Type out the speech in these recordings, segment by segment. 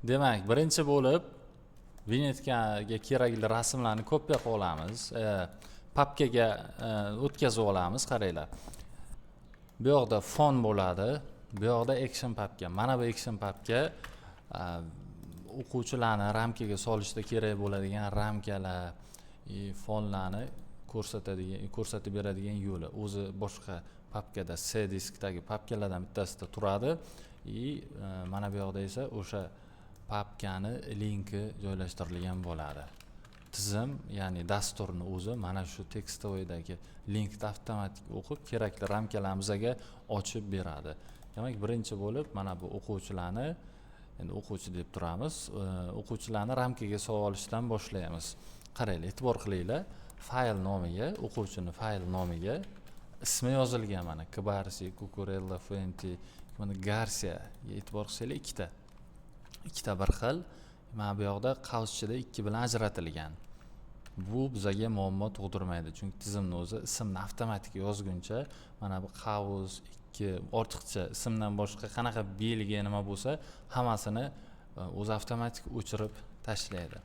Demak, birinchi bo'lib vignetkaga kerakli rasmlarni kopiya qilib olamiz. Papkaga o'tkazib olamiz, qaranglar. Bu yoqda fon bo'ladi, bu yoqda action papka. Mana bu action papka o'quvchilarni ramkaga solishda kerak bo'ladigan ramkalar, fonlarni ko'rsatib beradigan yo'li. O'zi boshqa papkada C diskdagi papkalardan bittasida turadi. Mana bu yoqda esa o'sha papkani linki joylashtirilgan bo'ladi. Tizim, ya'ni dasturni o'zi mana shu tekstovoydagi linkni avtomatik o'qib, kerakli ramkalarimizni ochib beradi. Demak, birinchi bo'lib mana bu o'quvchilarni, endi o'quvchi deb turamiz, o'quvchilarni ramkaga solib olishdan boshlaymiz. Qaranglar, e'tibor qilinglar, fayl nomiga, o'quvchini fayl nomiga ismi yozilgan, mana Kbarsi, Cucurella, Fuenti, mana Garcia. E'tibor qilsanglar, ikkita bir xil. Mana bu yoqda qavs ichida 2 bilan ajratilgan. Bu bizga muammo tug'dirmaydi, chunki tizimni o'zi ismni avtomatik yozguncha mana bu qavs, 2 ortiqcha ismdan boshqa qanaqa belgi nima bo'lsa, hammasini o'zi avtomatik o'chirib tashlaydi.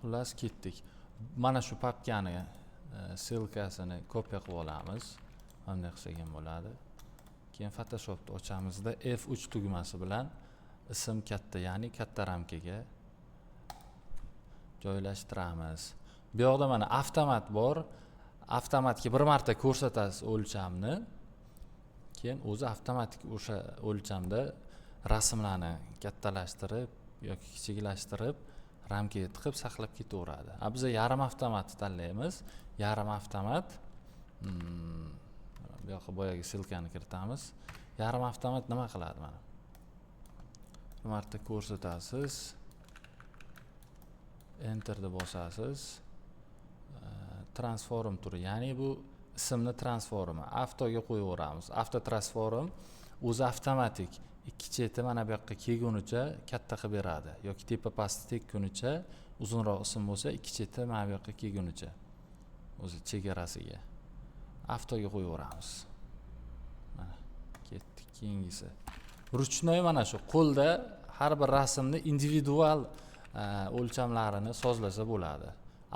Xullas ketdik. Mana shu papkani silkasini kopiya qilib olamiz. Bunday qilsak ham bo'ladi. Keyin Photoshopni ochamizda F3 tugmasi bilan ism katta, ya'ni katta ramkaga joylashtiramiz. Bu yoqda mana avtomat bor. Avtomatga bir marta ko'rsatasiz o'lchamni. Keyin o'zi avtomatik o'sha o'lchamda rasmlarni kattalashtirib yoki kichiklashtirib ramkaga tiqib saqlab ketaveradi. Biz yarim avtomatni tanlaymiz. Yarim avtomat bu yoqqa boyagi silkani kiritamiz. Yarim avtomat nima qiladi mana? Bir marta ko'rsatasiz. Enterni bosasiz. Transform turi, ya'ni bu ismni transformi avtoga qo'yaveramiz. Avto transform o'zi avtomatik ikki cheti mana bu yoqqa kelgunicha katta qilib beradi yoki tepa pasti tekkunicha, uzunroq ism bo'lsa ikki cheti mana bu yoqqa kelgunicha o'zi chegarasiga avtoga qo'yaveramiz. Mana ketdik. Keyingisi ruchnoy, mana shu qo'lda har bir rasmni individual o'lchamlarini sozlasa bo'ladi.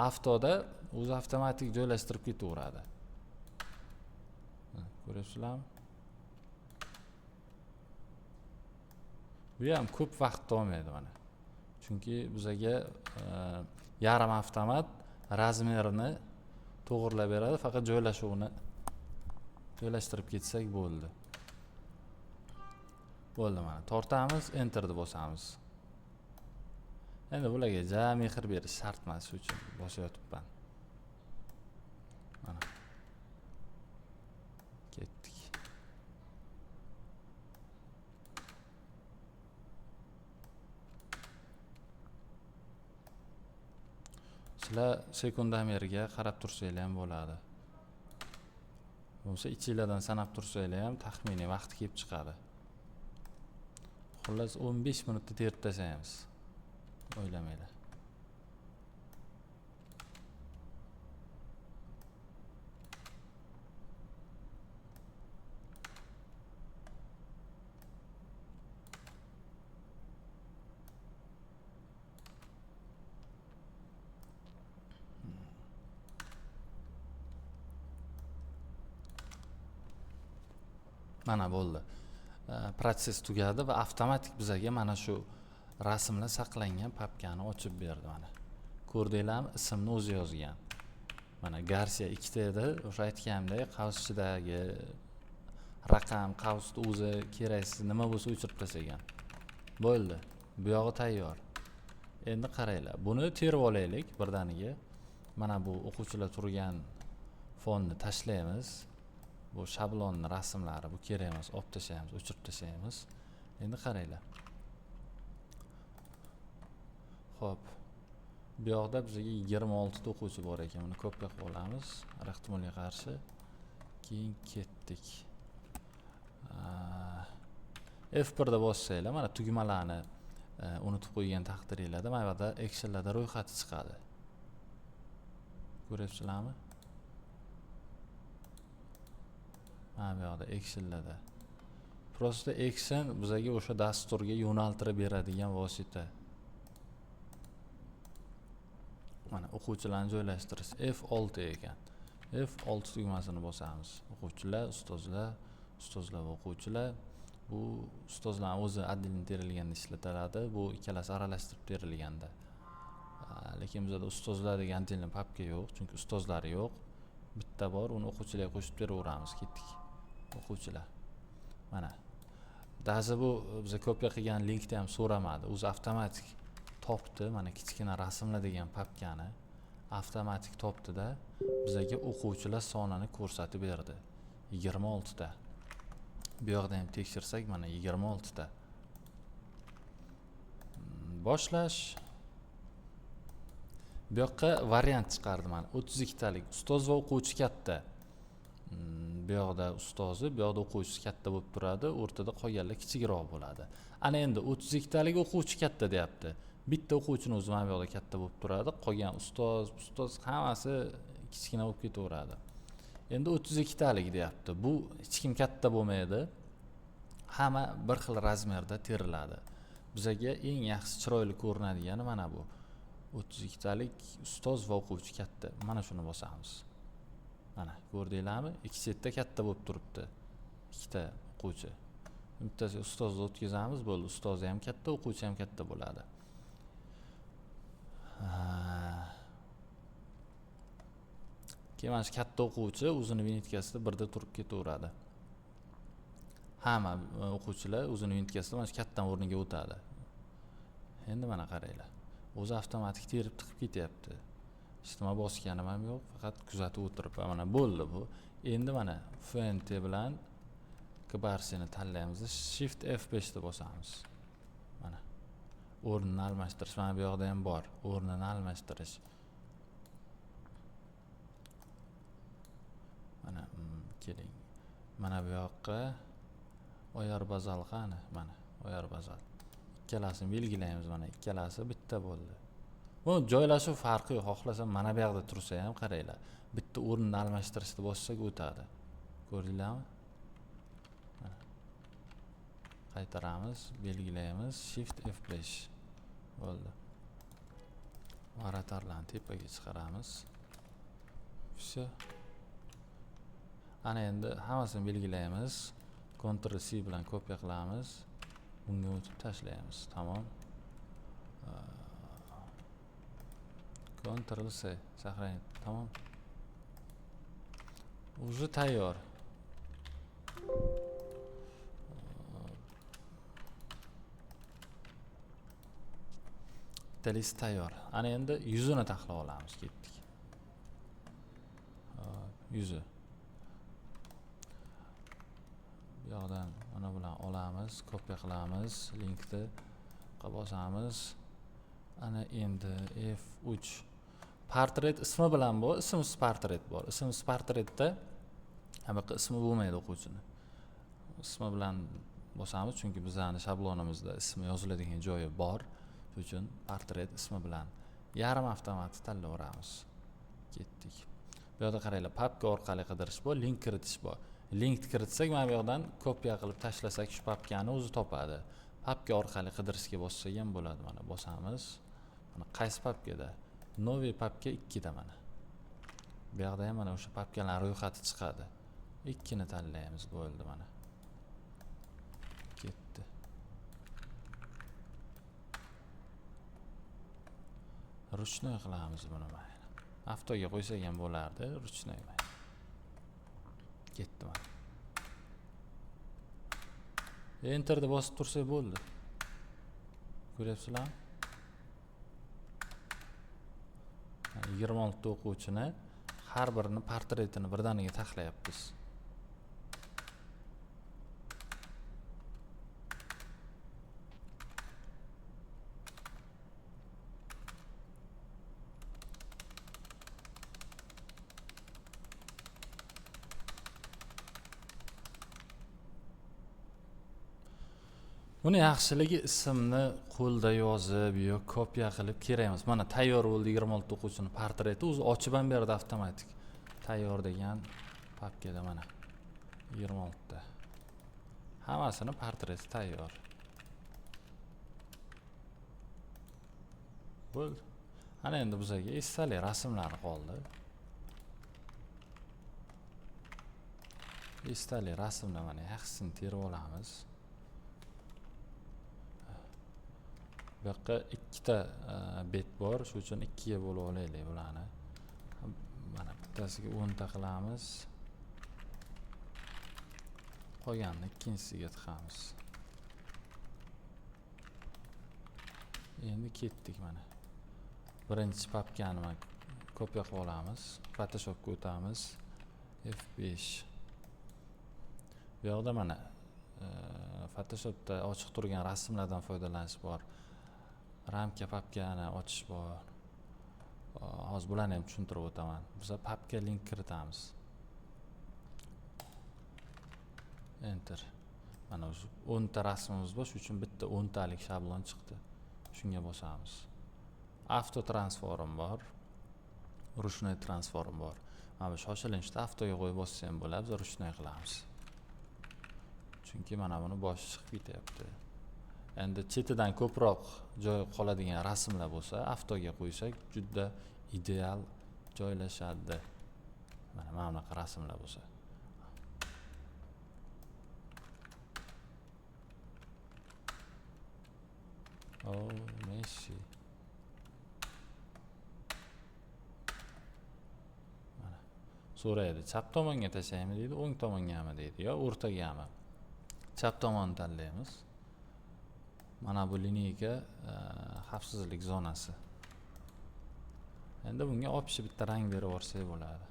Avtoda o'zi avtomatik joylashtirib ketaveradi. Ko'ryapsizlarmi? Bu ham ko'p vaqt olmaydi mana. Chunki bizga yarim avtomat razmerini to'g'rilab beradi, faqat joylashuvini joylashtirib ketsak bo'ldi. Bo'ldi, mana tortamiz, enterni bosamiz. Endi bularga ja mehr berish shart emas, shu uchun bosayotibman. Mana ketdik. Sizlar sekundomerga qarab tursanglar ham bo'ladi. Bo'lsa ichinglardan sanab tursanglar ham taxminiy vaqti kelib chiqadi. Xullas 15 minutda terib tashlaymiz. O'ylamanglar. Mana bo'ldi. Proses tugadi va avtomatik bizga mana shu rasmlar saqlangan papkani ochib berdi mana. Ko'rdinglarmi? Ismni o'zi yozgan. Mana Garcia 2 ta edi. O'sha aytganimdek, qavs ichidagi raqam, qavsni o'zi keraksiz nima bo'lsa o'chirib tashlagan. Bo'ldi. Bu yog'i tayyor. Endi qaranglar. Buni terib olaylik birdaniga. Mana bu o'quvchilar turgan fonni tashlaymiz. Bu shablonning rasmlari, bu kerak emas, olib tashlaymiz, o'chirib tashlaymiz. Endi qaranglar. Xo'p. Bu yoqda bizga 26 ta o'quvchi bor ekan. Buni kopiya qilib olamiz. Rahtimulga qarshi. Keyin ketdik. F1 da bossanglar, mana tugmalarni unutib qo'ygan taqdiringlarda mana bu yerda actionlarda ro'yxati chiqadi. Ko'ryapsizlarmi? Mana bu yoqda actionlarda Просто action bizga o'sha dasturga yo'naltirib beradigan vosita. Mana o'quvchilarni joylashtirish F6 ekan. F6 tugmasini bosamiz. O'quvchilar, ustozlar va o'quvchilar. Bu ustozlar o'zi admin terilganda ishlatiladi. Bu ikkalasi aralashtirib terilganda. Lekin bizda ustozlar degan atdельный papka yo'q, chunki ustozlari yo'q. Bitta bor, uni o'quvchilarga qo'shib beraveramiz, ketdik. O'quvchilar. Mana. Dazi bu biz kopiya qilgan linkda ham so'ramadi. O'zi avtomatik topdi, mana kichkina rasmlar degan papkani avtomatik topdi-da, bizga o'quvchilar sonini ko'rsatib berdi. 26 ta. Bu yoqda ham tekshirsak, mana 26 ta. Boshlash. Bu yoqqa variant chiqardi mana 32 talik. Ustoz va o'quvchi katta. Bu yoqda ustozi, bu yoqda o'quvchisi katta bo'lib turadi, o'rtada qolganlar kichikroq bo'ladi. Ana endi 32 talik o'quvchi katta deyapti. Bitta o'quvchini o'zi mana bu yoqda katta bo'lib turadi, qolgan ustoz hammasi kichkina bo'lib ketaveradi. Endi 32 talik deyapti. Bu hech kim katta bo'lmaydi. Hamma bir xil razmerda teriladi. Bizga eng yaxshi chiroyli ko'rinadigani mana bu. 32 talik ustoz va o'quvchi katta. Mana shuni bosamiz. Mana ko'rdinglarmi? Ikki chetda katta bo'lib turibdi. Ikkita o'quvchi. Bittasi ustozni o'tkazamiz, bo'ldi. Ustozi ham katta, o'quvchi ham katta bo'ladi. Keyin mana shu katta o'quvchi o'zini vinitkasida birda turib ketaveradi. Hamma o'quvchilar o'zini vinitkasida mana shu kattadan o'rniga o'tadi. Endi mana qaranglar. O'zi avtomatik terib tiqib ketyapti. Ijtimoiy bosganim ham yo'q, faqat kuzatib o'tiribman. Mana bo'ldi bu. Endi mana Font bilan Kbarsini tanlaymiz. Shift F5 da bosamiz. Mana o'rnini almashtirish mana bu yoqda ham bor. O'rnini almashtirish. Mana keling. Mana bu yoqqa oyarbazal qani? Mana oyarbazal. Ikkalasini belgilaymiz mana. Ikkalasi bitta bo'ldi. Bu joylashuv farqi yo'q. Xohlasam mana bu yoqda tursa ham qaranglar. Bitta o'rnini almashtirishni bossak o'tadi. Ko'rdinglarmi? Qaytaramiz, belgilaymiz, Shift F5 bo'ldi. Variatorlarni tepaga chiqaramiz. Все. Ana endi hammasini belgilaymiz. Ctrl C bilan kopiya qilamiz. Bunga o'tib tashlaymiz. Tamom. Ctrl C saqlang. Tamom. Уже tayyor. List tayyor. Ana endi yuzini taxlab olamiz, ketdik. Yuzi. Bu yoqdan mana bilan olamiz, kopiya qilamiz, linkni bosamiz. Ana endi F3 portret ismi bilan bor, ismsiz portret bor. Ismsiz portretda hamma ismi bo'lmaydi o'quvchini. Ismi bilan bosamiz, chunki bizning shablonimizda ismi yoziladigan joyi bor. Shuning uchun portret ismi bilan yarim avtomatik tanlayveramiz. Ketdik. Bu yerda qaranglar, papka orqali qidirish bor, link kiritish bor. Link kiritsak, mana bu yerdan kopiya qilib tashlasak, shu papkani o'zi topadi. Papka orqali qidirishga bossak ham bo'ladi. Mana bosamiz. Mana qaysi papkada? Novi papka 2 da mana. Bu yerda ham mana o'sha papkalar ro'yxati chiqadi. 2 ni tanlaymiz, bo'ldi mana. Ketdi. Ruchnoy qilamiz buni mayli. Avtoga qo'ysak ham bo'lardi, ruchnoy mayli. Ketdi mana. Enterni bosib tursak bo'ldi. Ko'ryapsizlarmi? 26 ta o'quvchini har birini portretini birdaniga taxlayapmiz. Buni yaxshiligi ismni qo'lda yozib yoki kopiya qilib kerak emas. Mana tayyor bo'ldi 26 o'quvchini portreti, o'zi ochib ham berdi avtomatik. Tayyor degan papkada mana 26 ta. Hammasini portreti tayyor. Bo'ldi. Ana endi bizga esdalik rasmlari qoldi. Esdalik rasmlar mana yaxshisini terib olamiz. Bu yoqqa ikkita bet bor, shuning uchun ikkiga bo'lib olaylik bularni. Mana bittasiga 10 ta qilamiz. Qolganini ikkinchisiga tiqamiz. Endi ketdik mana. Birinchi papkani mana kopiya qilib olamiz. Photoshopga o'tamiz. F5. Bu yoqda mana Photoshopda ochiq turgan rasmlardan foydalanish bor. Ramka papkani ochish bor. Hozir bularni ham tushuntirib o'taman. Biz papka link kiritamiz. Enter. Mana o'sha 10 ta rasmimiz bor, shuning uchun bitta 10 talik shablon chiqdi. Shunga bosamiz. Avto transform bor. Ruchnoy transform bor. Mana shoshilinchda avtoga qo'yib bossa ham bo'ladi, biz ruchnoy qilamiz. Chunki mana buni boshi chiqib ketyapti. Endi chetidan ko'proq joy qoladigan rasmlar bo'lsa, avtoga qo'ysak juda ideal joylashadi. Mana bunaqa rasmlar bo'lsa. Messi. Mana so'raydi, chap tomonga tashlaymi deydi, o'ng tomongami deydi, yo o'rtagami. Chap tomonni tanlaymiz. Mana bu lineyka xavfsizlik zonasi. Endi bunga opsi bitta rang berib yuborsak bo'ladi.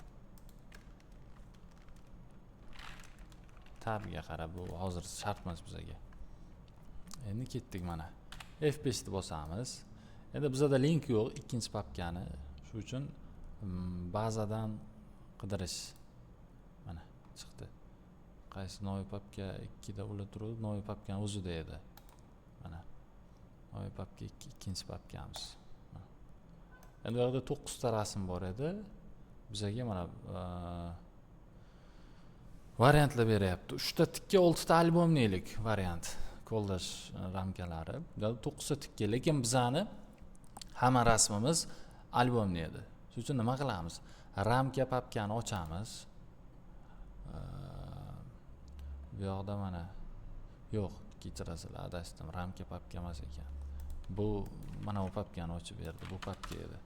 Tabga qarab, bu hozir shart emas bizga. Endi ketdik mana. F5 ni bosamiz. Endi bizda link yo'q ikkinchi papkani. Shuning uchun bazadan qidirish. Mana chiqdi. Qaysi novi papka 2 da ular turadi, novi papkani o'zida edi. Mana novi papka ikkinchi papkamiz. Endi bu yerda 9 ta rasm bor edi. Bizga mana variantlar beryapti. 3 ta tikka 6 ta albomlik variant. Qo'llash ramkalari. 9 ta tikka, lekin bizani hamma rasmimiz albomli edi. Shuning uchun nima qilamiz? Ramka papkani ochamiz. Bu yoqda mana yo'q, kechirasizlar, adashdim. Ramka papka emas ekan. Bu mana bu papkani ochib berdi. Bu papka edi.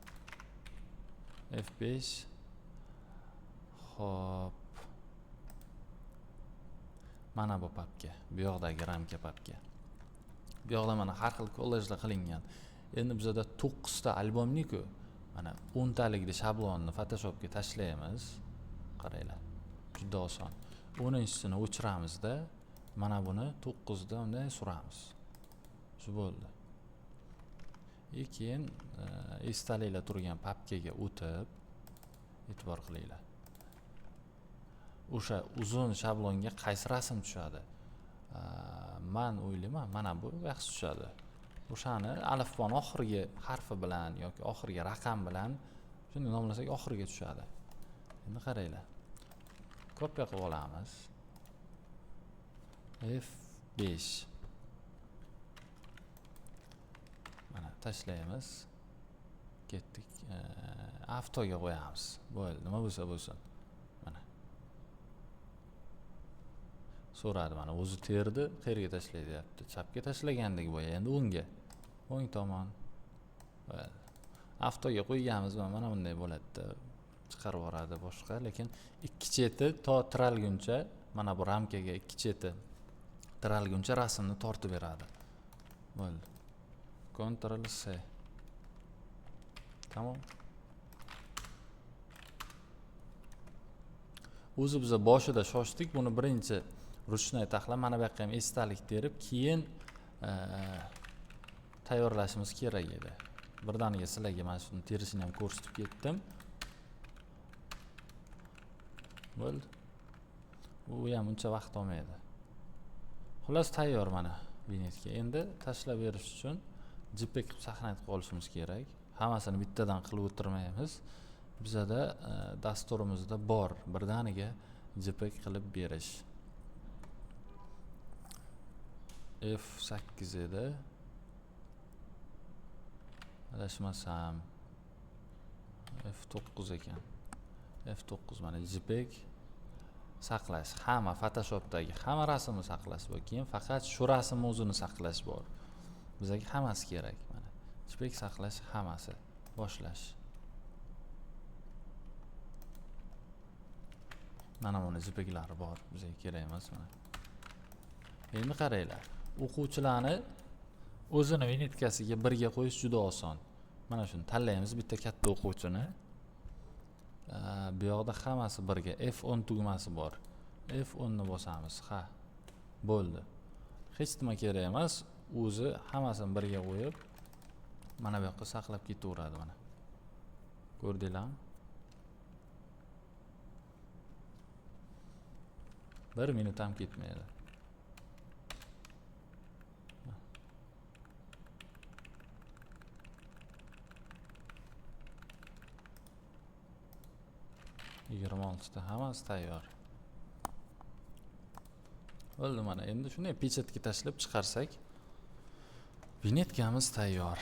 F5. Hop. Mana bu papka. Bu yoqdagi ramka papka. Bu yoqda mana har xil kollejlar qilingan. Endi bizda 9 ta albomli-ku. Mana 10 talikda shablonni Photoshopga tashlaymiz. Qaranglar. Juda oson. 10-sini o'chiramizda mana buni 9 da unday suramiz. Shu bo'ldi. Keyin esdaliklar turgan papkaga o'tib e'tibor qilinglar. O'sha uzun shablonga qaysi rasm tushadi? Men o'ylayman, mana bu yaxshi tushadi. O'shani alifbon oxirgi harfi bilan yoki oxirgi raqam bilan shuni nomlasak oxiriga tushadi. Endi qaranglar. Kopiya qilib olamiz. F5. Mana tashlaymiz. Ketdik. Avtoga qo'yamiz. Bo'ldi, nima bo'lsa bo'lsin. Mana. So'radi, mana o'zi terdi, qayerga tashlaydi deyapti. Chapga tashlagandek bo'ya, endi o'ngga. O'ng tomon. Bo'ldi. Avtoga qo'yganmiz, mana bunday bo'ladi. Chiqarib yuboradi boshqa, lekin ikki cheti to tiralguncha, mana bu ramkaga ikki cheti tiralguncha rasmni tortib beradi. Bo'ldi. Ctrl C. Tamam. O'zi biz boshida shoshdik, buni birinchi ruchnoy taxlab, mana bu yoqqa ham esdalik terib, keyin tayyorlashimiz kerak edi. Birdaniga sizlarga mana shuni terishini ham ko'rsatib ketdim. Bo'ldi. U ham uncha vaqt olmaydi. Xullas tayyor mana vinyetka. Endi tashlab berish uchun JPEG qilib saqlanib qolishimiz kerak. Hammasini bittadan qilib o'tirmaymiz. Bizda dasturimizda bor birdaniga JPEG qilib berish. F8 edi. Adashmasam F9 ekan. F9 mana JPEG saqlash. Hamma Photoshopdagi hamma rasmni saqlash bor. Keyin faqat shu rasmni o'zini saqlash bor. Bizga hammasi kerak mana. JPEG saqlash hammasi. Boshlash. Mana buni JPEGlari bor. Bizga kerak emas mana. Endi qaranglar. O'quvchilarni o'zini vinetkasiga birga qo'yish juda oson. Mana shuni tanlaymiz bitta katta o'quvchini. Bu yoqda hammasi birga F10 tugmasi bor. F10 ni bosamiz. Ha. Bo'ldi. Hech nima kerak emas. O'zi hammasini birga qo'yib mana bu yoqqa saqlab ketaveradi mana. Ko'rdinglarmi? 1 minut ham ketmaydi. ta hammasi tayyor. Bo'ldi mana. Endi shunday pechatga tashlab chiqarsak, vinetkamiz tayyor.